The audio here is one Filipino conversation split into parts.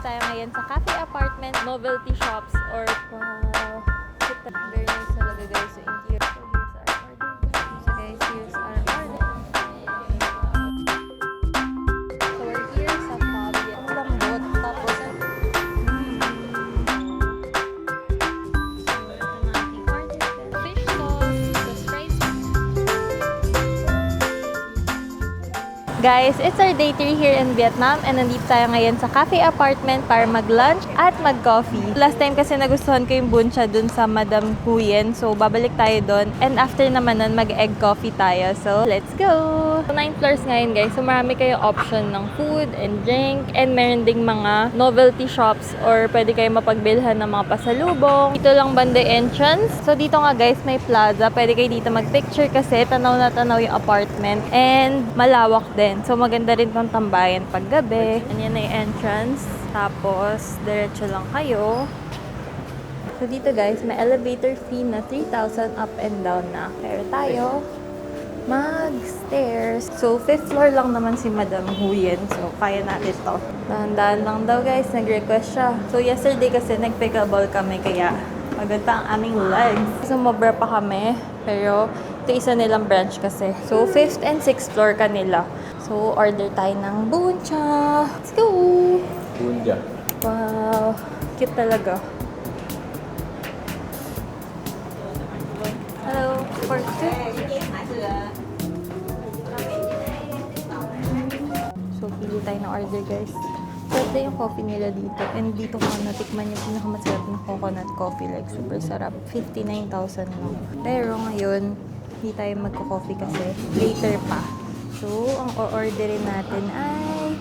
tayo ngayon sa cafe apartment, novelty shops, or wow, very nice talaga guys sa interior. So here's our order. So guys, here's our order. So we're here sa Fabi. Ang lambot. Tapos, so ito na ating order. Fish sauce, tapos fries. Guys, it's our day 3 here in Vietnam and nandito tayo ngayon sa cafe apartment para mag-lunch at mag-coffee. Last time kasi nagustuhan ko yung buncha dun sa Madam Huyen, so babalik tayo dun. And after naman nun, mag-egg coffee tayo. So, let's go! So, 9 floors ngayon guys, so marami kayo option ng food and drink and meron ding mga novelty shops or pwede kayo mapagbilhan ng mga pasalubong. Dito lang banda entrance. So, dito nga guys, may plaza. Pwede kayo dito mag-picture kasi tanaw na tanaw yung apartment and malawak din. So, maganda rin tong tambayan pag gabi. Yan na yung entrance. Tapos, diretso lang kayo. So, dito guys, may elevator fee na 3,000 up and down na. Pero tayo, mag-stairs. So, 5th floor lang naman si Madam Huyen. So, kaya natin to. Dahan-dahan lang daw guys, nag-request siya. So, yesterday kasi nag-pickleball kami, kaya magod pa ang aming legs. Sumobra pa kami, pero ito isa nilang branch kasi. So, 5th and 6th floor kanila. So, order tayo ng buncha. Let's go! Bunja. Wow! Cute talaga. Hello! For two? So, pili tayo ng order guys. Sarap yung coffee nila dito. And dito ko natikman yung pinakamasarap na coconut coffee. Like, super sarap. 59,000 lang. Pero ngayon, hindi tayo magko-coffee kasi later pa. So, ang o-orderin natin ay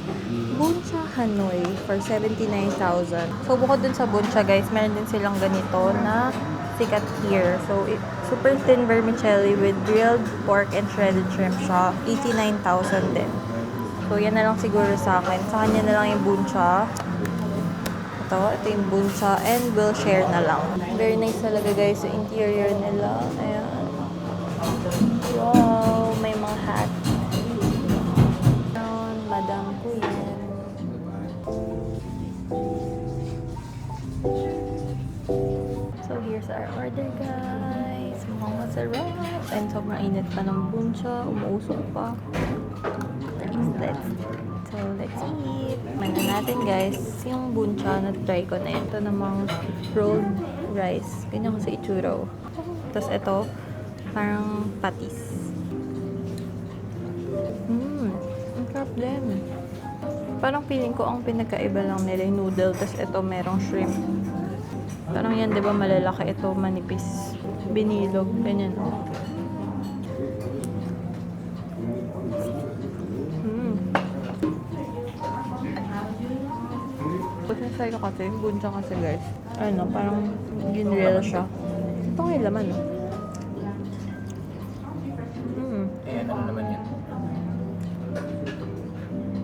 buncha Hanoi for 79,000. So, bukod dun sa buncha guys, meron din silang ganito na sikat here. So, super thin vermicelli with grilled pork and shredded shrimp siya. 89,000 din. So, yan na lang siguro sa akin. Sa kanya na lang yung buncha. Ito yung buncha and we'll share na lang. Very nice talaga guys, yung interior nila. Ayan. Wow, may mga hat. Madam Huyen. So, here's our order, guys. Mukhang masarap. And sobrang init pa ng buncha. Umuusok pa. So, let's eat. Mana natin, guys. Yung buncha, na-try ko na yun. Ito namang rolled rice. Ganyan ko sa itsura. Tapos ito, parang patis. Ang sarap din. Parang feeling ko ang pinagkaiba lang nila yung noodle, tapos ito merong shrimp. Parang yan, di ba malalaki, ito manipis. Binilog, ganyan o. Kasi sa'yo kasi, yung buncha kasi guys, ano, parang ginreel siya. Ito nga yung laman o. Ayan, ano naman yan?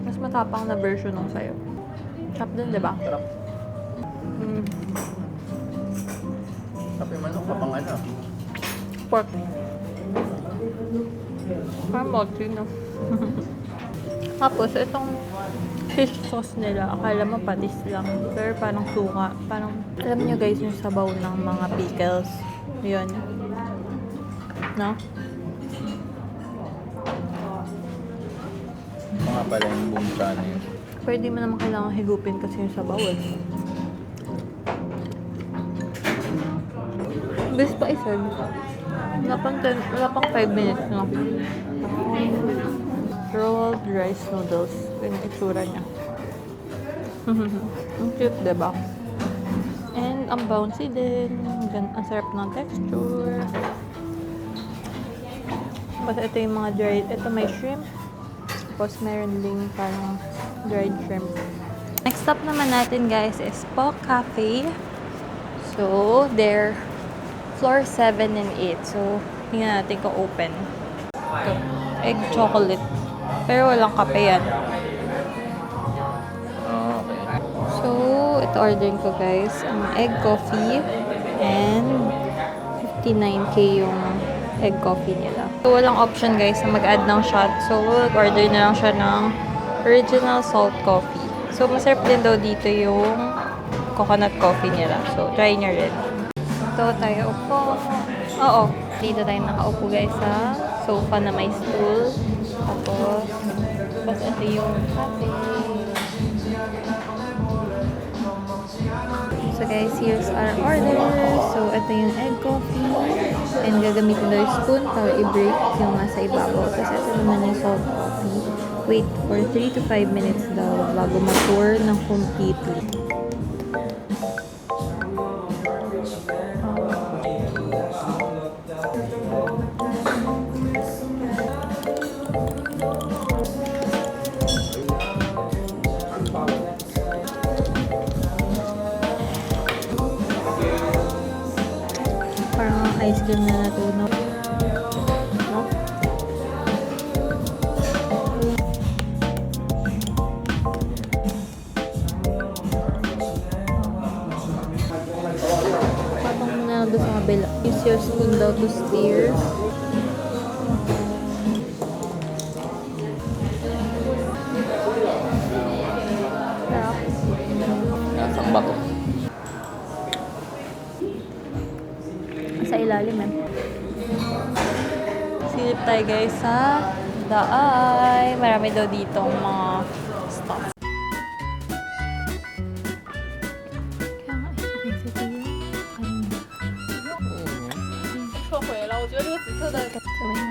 Mas matapang na version ng sayo. Chop din, di ba? Sarap. Sarap yung manok, kapang ano. Pork. Parang mochi, no? Tapos, itong fish sauce nila, akala mo patis lang. Pero parang suka. Parang, alam nyo guys, yung sabaw ng mga pickles. Yun. No? Mga pala yung bunja na yun. Pwede mo naman kailangan higupin kasi yung sabaw eh. Bis pa isa. Wala pang 5 minutes no? Rolled rice noodles. Ito yung itsura niya. Ang cute, diba? And ang bouncy din. Ang sarap ng texture. Basta ito yung mga dried. Ito may shrimp. Tapos meron ding parang dried shrimp. Next stop naman natin guys is Pok Cafe. So, they're floor 7 and 8. So, tingnan natin kung open. Ito, egg chocolate. Pero walang kape yan. Oh, okay. So, ito ordering ko guys. Ang egg coffee and 59k yung egg coffee nila. So, walang option guys na mag-add ng shot. So, order na lang siya ng original salt coffee. So, masarap din daw dito yung coconut coffee nila. So, try nyo rin. Ito tayo upo. Oo. Dito tayo nakaupo guys sa sofa na may stool. Tapos ito yung cafe. So guys, here's our order. So, ito yung egg coffee. And gagamitin daw yung spoon para i-break yung nasa ibabaw. Tapos ito naman yung salt coffee. Wait for 3 to 5 minutes daw bago ma-pour ng completely. Parang ice cream na natunaw. No? Patong mo na doon sa kabila. Use your spoon daw to stir. Sarap. Nasang bato. Sa ilalim eh. Silip tayo guys sa Daay. Marami daw ditong mga stuff. Kaya nga, ito yung kanina. Sabay na.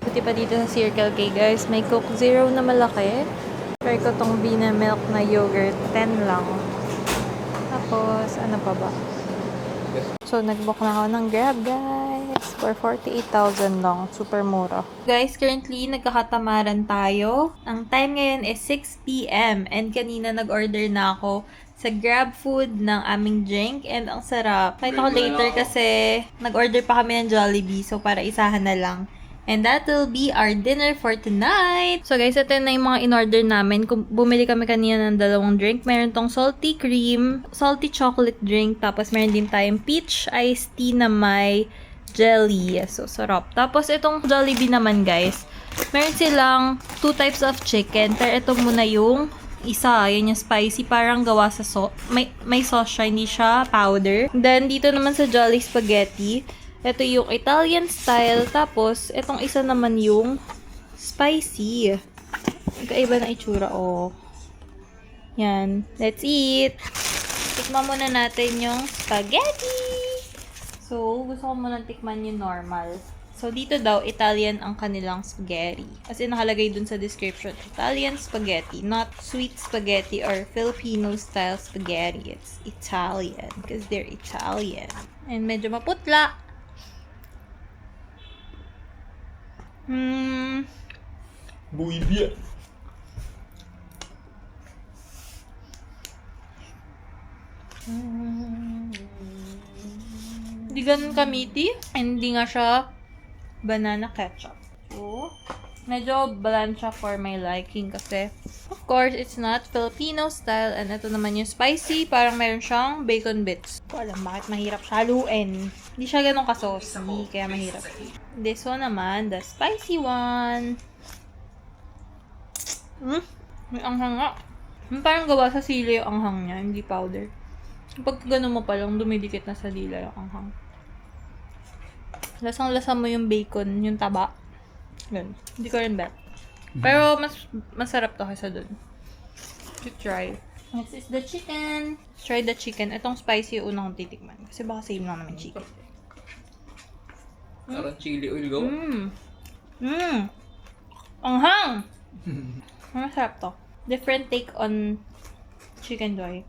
Buti pa dito sa Circle K guys, may Coke Zero na malaki. Try ko tong Vina Milk na yogurt, 10 lang. Tapos, ano pa ba? So, nag-book na ako ng Grab guys, for 48,000 lang. Super mura. Guys, currently, nagkakatamaran tayo. Ang time ngayon is 6 p.m. And kanina nag-order na ako sa Grab food ng aming drink. And ang sarap. Kahit ako later kasi nag-order pa kami ng Jollibee. So, para isahan na lang. And that will be our dinner for tonight. So guys, ito na yung mga in-order namin. Kung bumili kami kanina ng dalawang drink. Meron tong salty cream, salty chocolate drink. Tapos meron din tayong peach iced tea na may jelly. So, sarap. Tapos itong Jollibee naman guys. Meron silang 2 types of chicken. Pero ito muna yung isa. Yan yung spicy. Parang gawa sa sauce. May sauce siya. Hindi siya powder. Then, dito naman sa Jolly Spaghetti. Ito yung Italian style. Tapos, itong isa naman yung spicy. Magkaiba na itsura. Oh. Yan. Let's eat. Tikman muna natin yung spaghetti. So, gusto ko muna tikman yung normal. So, dito daw, Italian ang kanilang spaghetti. Kasi nakalagay dun sa description, Italian spaghetti. Not sweet spaghetti or Filipino style spaghetti. It's Italian. Because they're Italian. And medyo maputla. Buibia. Hindi ganun kamiti. And hindi nga siya banana ketchup. So, medyo bland siya for my liking kasi of course, it's not Filipino style. And ito naman yung spicy. Parang meron siyang bacon bits. Ko alam bakit mahirap siya haluin. Hindi siya ganun ka-saucy, kaya mahirap. This one naman, the spicy one. May anghang nga. Parang gawa sa sili yung anghang niya, hindi powder. Pag ganun mo pa lang, dumidikit na sa dila yung anghang. Lasang-lasa mo yung bacon, yung taba. Ganun. Hindi ko rin bet. Pero masarap to kaysa dun. To try. Next is the chicken. Let's try the chicken. Itong spicy yung unang kong titikman. Kasi baka same lang naman chicken. Parang chili oil go. Anghang! Masarap to. Different take on chicken joy.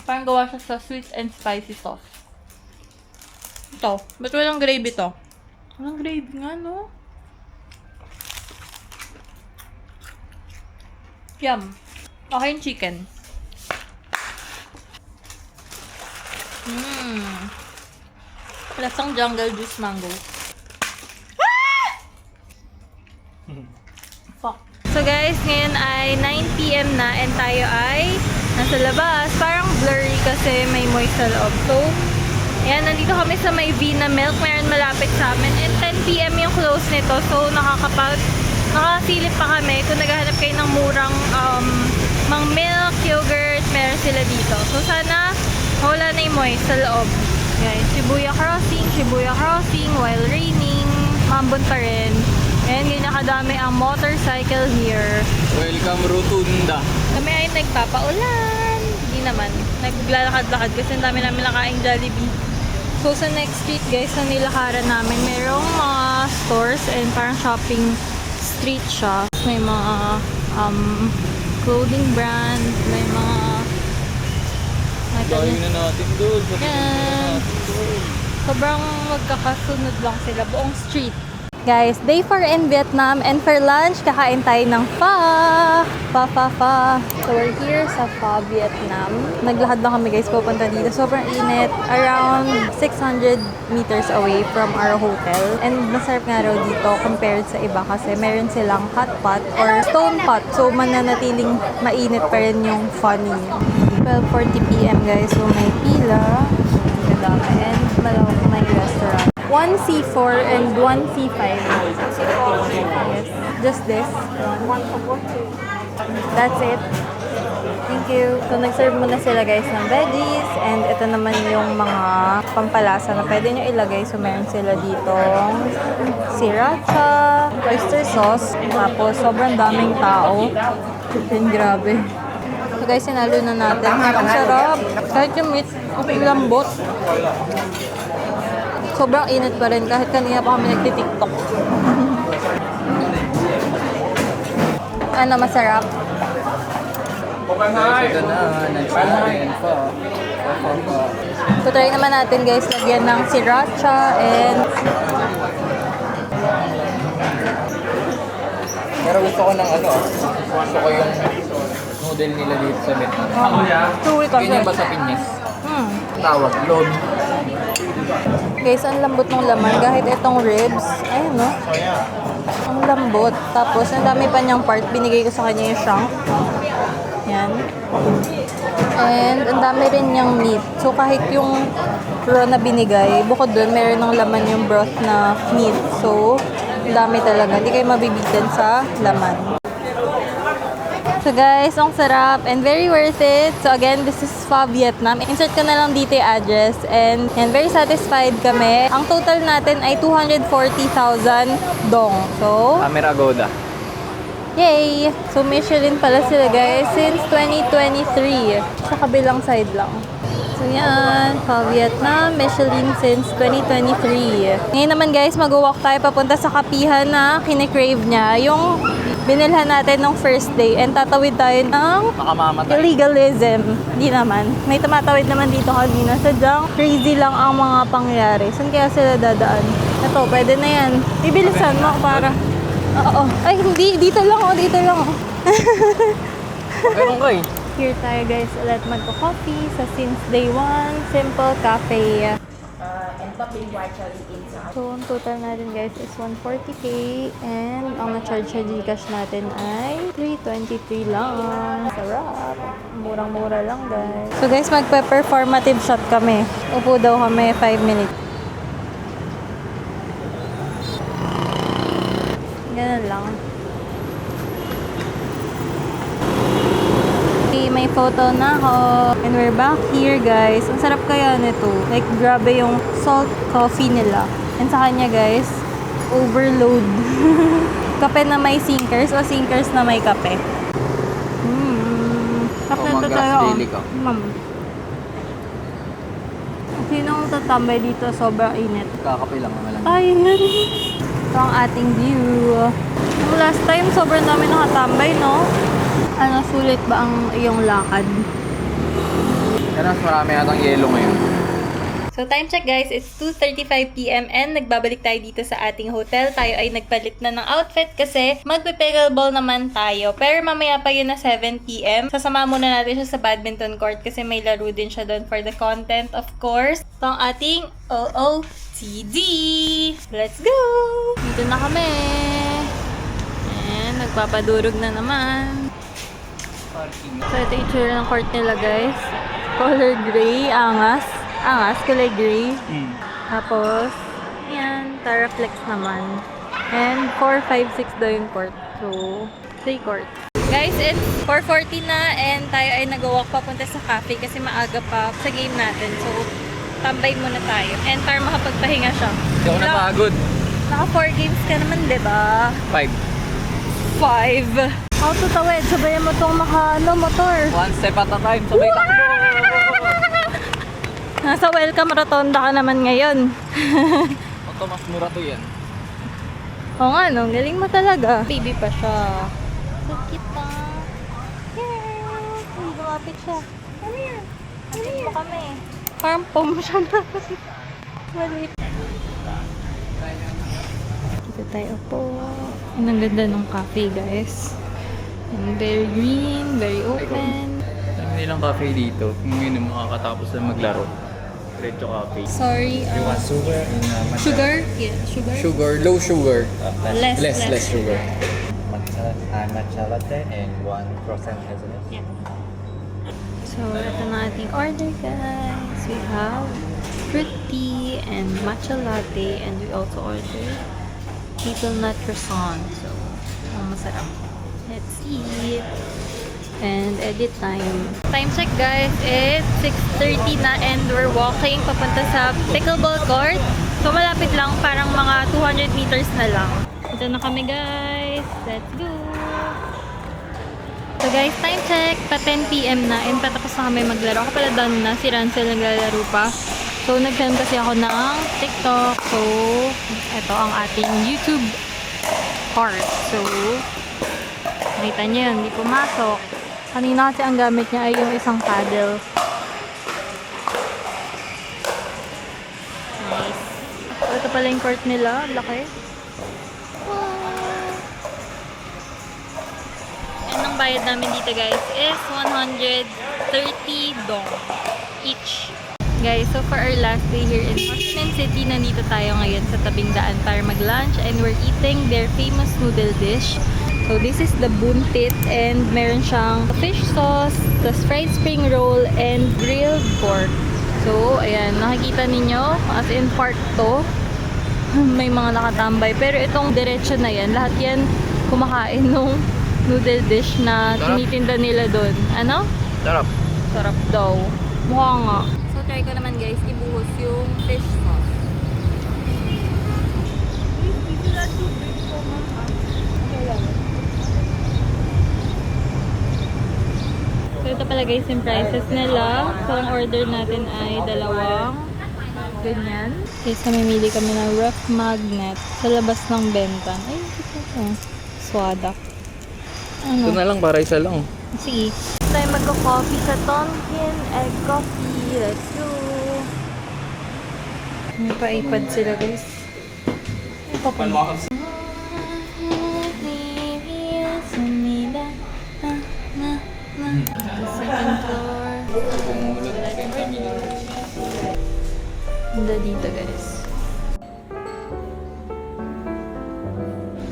Parang gawa siya sa sweet and spicy sauce. Ito. Ba't walang gravy to? Walang gravy nga, no? Yum. Okay yung chicken. Lasang jungle juice mango. Ah! Fuck. So guys, ngayon ay 9 PM na and tayo ay nasa labas. Parang blurry kasi may moist sa loob. So, ayan, nandito kami sa may Vina Milk. Meron malapit sa amin. And 10 PM yung close nito. So, nakasilip pa kami. Kung naghahanap kayo ng murang mang milk, yogurt, meron sila dito. So, sana wala na yung moist sa loob. Guys, Shibuya Crossing while raining. Mambon pa rin. And ganyan kadami ang motorcycle here. Welcome Rotunda. Kami ay nagpapaulan. Hindi naman. Naglalakad-lakad kasi ang dami namin nakaing Jollibee. So sa next street guys, na nilakaran namin, merong mga stores and parang shopping street siya. May mga clothing brand, may mga Galing na natin doon. yan. Sobrang magkakasunod lang sila. Buong street. Guys, day 4 in Vietnam and for lunch, kakain tayo ng pho. Pho. So we're here sa Pho, Vietnam. Naglakad lang kami guys, pupunta dito. Sobrang init. Around 600 meters away from our hotel. And masarap nga raw dito compared sa iba kasi meron silang hot pot or stone pot. So mananatiling mainit pa rin yung pho ninyo. 12:40 PM guys, so may pila. Kadami and malawak na yung restaurant. 1 C4 and 1 C5. Yes. Just this. That's it. Thank you. So, nag-serve muna sila guys ng veggies. And ito naman yung mga pampalasa na pwede nyo ilagay. So, meron sila dito sriracha, oyster sauce. Tapos, sobrang daming tao. And grabe. So, guys, sinalo na natin. Ang sarap. Kahit yung meat, lambot. Sobrang init pa rin kahit kanina pa kami nagtitiktok. Ano, masarap? Ito na, nagsasabihin pa. So, try naman natin guys, lagyan ng sriracha and... Pero gusto ko ng gusto ko yung noodle nila dito sa Vietnam. Chewy kasi. Ganyan ba sa Pinyas? Tawag, lomi. Guys, ang lambot ng laman. Kahit itong ribs, ayun no? Ang lambot. Tapos, ang dami pa niyang part. Binigay ko sa kanya yung shank. Yan. And, ang dami rin niyang meat. So, kahit yung raw na binigay, bukod dun, meron ng laman yung broth na meat. So, ang dami talaga. Hindi kayo mabibitin sa laman. So guys, ang sarap and very worth it. So again, this is Pho Vietnam. Insert ko na lang dito yung address and very satisfied kami. Ang total natin ay 240,000 dong. So, Camera Goda. yay! So Michelin pala sila guys since 2023. Sa kabilang side lang. So yan, Pho Vietnam, Michelin since 2023. Ngayon naman guys, mag-walk tayo papunta sa kapihan na kine-crave niya. Yung binilhan natin nung first day and tatawid tayo ng Makamamatay. illegalism. Hindi naman. May tumatawid naman dito kanina. Sadyang crazy lang ang mga pangyayari. Saan kaya sila dadaan? Ito, pwede na yan. Ibilisan mo para... Oo. Ay, hindi. Dito lang oh. Dito lang oh. Ganun ka eh. Here tayo guys. Ulit magko-coffee sa Since Day 1 Simple Cafe. And topping virtually inside. So, ang total natin guys is 140k and ang na-charge sa Gcash natin ay 323 lang. Sarap! Murang-mura lang guys. So guys, magpe-performative shot kami. Upo daw kami 5 minutes. Ganun lang. Okay, may photo na ako. And we're back here guys. Ang sarap kaya nito. Like, grabe yung salt coffee nila. And sa kanya guys, overload. Kape na may sinkers o sinkers na may kape. Kape na mag-gas tayo. daily ka. Sinong tatambay dito? Sobrang init. Kakape lang naman lang. Ay, ito ang ating view. Yung last time, sobrang dami nakatambay, no? Ano, sulit ba ang iyong lakad? Pero mas marami atang yelo ngayon. So time check guys, it's 2:35 PM and nagbabalik tayo dito sa ating hotel. Tayo ay nagpalit na ng outfit kasi magpe-pickleball naman tayo. Pero mamaya pa yun na 7 PM. Sasama muna natin siya sa badminton court kasi may laro din siya doon for the content of course. Ito ang ating OOTD! Let's go! Dito na kami! Magpapadurog na naman. Parking. So, ito yung itsura ng court nila, guys. Color gray, angas. Angas, kulay gray. Tapos, ayan, Taraflex naman. And 4, 5, 6 daw yung court. So, 3 court. Guys, it's 4:40 na and tayo ay nag-walk papunta sa cafe kasi maaga pa sa game natin. So, tambay muna tayo. And para makapagpahinga siya. Hindi ako napagod. Naka 4 games ka naman, di ba? 5. 5. How to tawid? Sabayan mo itong motor. One step at a time. Sabay takbo. Nasa welcome rotonda ka naman ngayon. Ito, mas mura to yan. Oo nga, no? Galing mo talaga. Baby pa siya. So cute pa. Yes! Ay, lumapit siya. Ano yan? Ano yan? Kami. Parang pom siya na. Maliit. Dito tayo po. Ang ganda ng cafe, guys. And very green, very open. Alam nilang cafe dito. Kung yun yung makakatapos na maglaro. Diretso cafe. Sorry, You want sugar in matcha? sugar? Yeah, sugar. Sugar, low sugar. Less sugar. Matcha latte and 1 croissant hazelnut. Yeah. So, ito na ating order, guys. We have fruit tea and matcha latte, and we also ordered hazelnut croissant. So, ang masarap. Let's eat. And edit time. Time check, guys. It's 6:30 na and we're walking papunta sa pickleball court. So, malapit lang. Parang mga 200 meters na lang. Ito na kami, guys. Let's go! So guys, time check, pa 10 PM na and patapos na kami maglaro. Ako pala done na, si Ransel naglalaro pa. So nag-send kasi ako ng TikTok. So, ito ang ating YouTube cart. So, nakita niyo yun, hindi pumasok. Kanina kasi ang gamit niya ay yung isang paddle. Nice. So, ito pala yung court nila, laki. Ang bayad namin dito, guys, is 130 dong each. Guys, so for our last day here in Ho Chi Minh City, nandito tayo ngayon sa tabing daan para mag-lunch and we're eating their famous noodle dish. So this is the buntit and meron siyang fish sauce, the fried spring roll, and grilled pork. So, ayan, nakikita ninyo, as in part to, may mga nakatambay. Pero itong diretso na yan, lahat yan kumakain nung noodle dish na tinitinda nila doon. Ano? Sarap. Sarap daw. Mukha nga. So, try ko naman, guys, ibuhos yung fish sauce. So, ito pala, guys, yung prices nila. So, ang order natin ay dalawang ganyan. Kasi mamimili kami ng rough magnet sa labas ng benta. Ay, ito. Swada. Ito na lang para isa lang. Sige. Tayo magko-coffee sa Tonkin Egg Coffee. Let's go! May pa-iPad sila, guys. Ay, papunta. The second floor. Ganda dito, guys.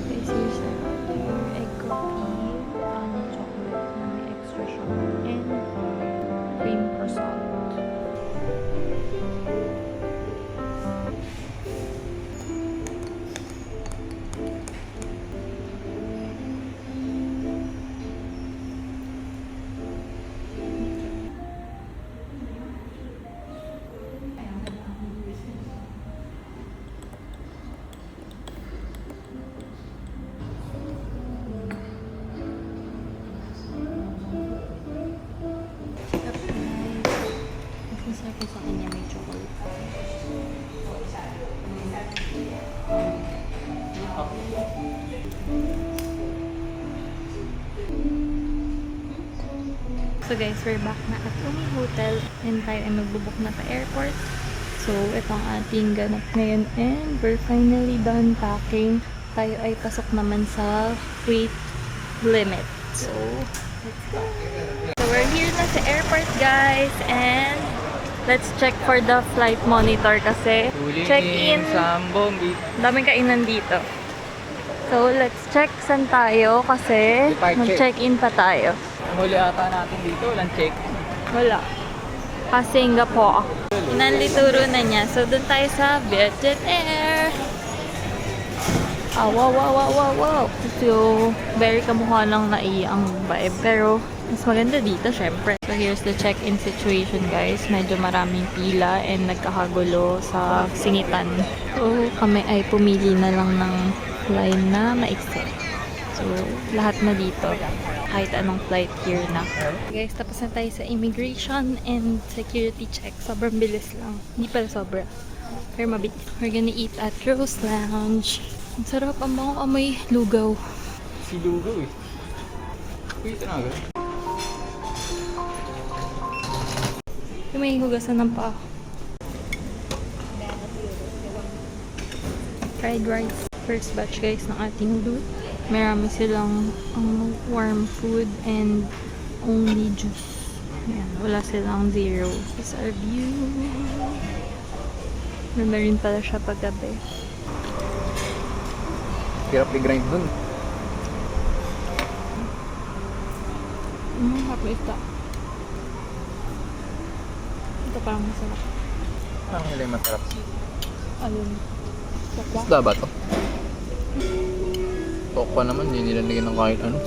Guys, here's our egg coffee. Caramel chocolate na may extra sugar and cream croissant. Masarap yung sa kanya, may chocolate. So guys, we're back na at Umi Hotel and tayo ay magbubuk na sa airport. So, ito ang ating ganap ngayon and we're finally done packing. Tayo ay pasok naman sa weight limit. So, let's go. So, we're here na sa airport, guys, and let's check for the flight monitor kasi check-in. Sambong. Daming kainan dito. So, let's check saan tayo kasi Departure. mag-check-in pa tayo. Huli ata natin dito, walang check. Wala. Singapore. Inanlituro na niya. So, dun tayo sa Vietjet Air. Wow. So, very kamukha lang na ang vibe. Pero, mas maganda dito, syempre. So, here's the check-in situation, guys. Medyo maraming pila and nagkakagulo sa singitan. So, kami ay pumili na lang ng line na maiksi. So, lahat na dito. Kahit anong flight here na. Guys, tapos na tayo sa immigration and security check. Sobrang bilis lang. Hindi pala sobra. Pero mabilis. We're gonna eat at Rose Lounge. Ang sarap, ang bango amoy lugaw. Si Lugo eh. Uy, ito na agad. Yung may hugasan ng paa. Fried rice. First batch guys ng ating loot. Marami silang warm food and only juice. Ayan, wala silang zero. This is our view. Ganda rin pala siya paggabi. Hirap i-grind dun. Hapos ito. Ito parang masarap. Parang nila yung masarap. Ayun. Sakwa. Isda ba to? Tokwa naman, hindi nila nilagyan ng kahit ano.